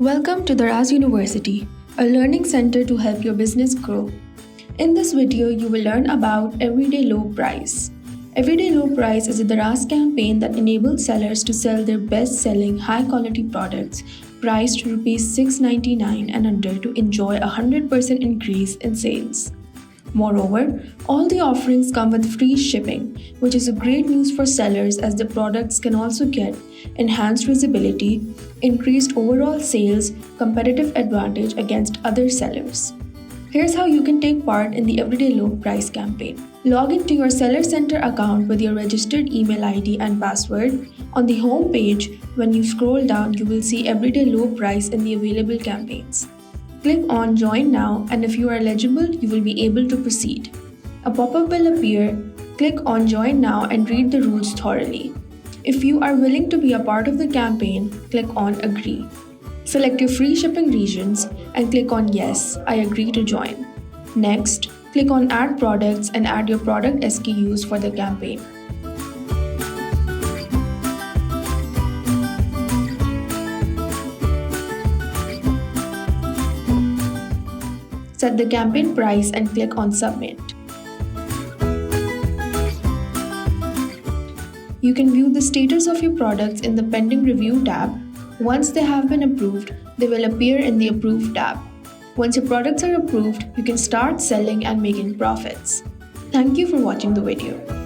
Welcome to Daraz University, a learning center to help your business grow. In this video, you will learn about Everyday Low Price. Everyday Low Price is a Daraz campaign that enables sellers to sell their best-selling, high-quality products priced Rs 699 and under to enjoy a 100% increase in sales. Moreover, all the offerings come with free shipping, which is a great news for sellers as the products can also get enhanced visibility, increased overall sales, competitive advantage against other sellers. Here's how you can take part in the Everyday Low Price campaign. Log into your Seller Center account with your registered email ID and password. On the home page, when you scroll down, you will see Everyday Low Price in the available campaigns. Click on Join Now, and if you are eligible, you will be able to proceed. A pop-up will appear. Click on Join Now and read the rules thoroughly. If you are willing to be a part of the campaign, click on Agree. Select your free shipping regions and click on Yes, I agree to join. Next, click on Add Products and add your product SKUs for the campaign. Set the campaign price and click on Submit. You can view the status of your products in the Pending Review tab. Once they have been approved, they will appear in the Approved tab. Once your products are approved, you can start selling and making profits. Thank you for watching the video.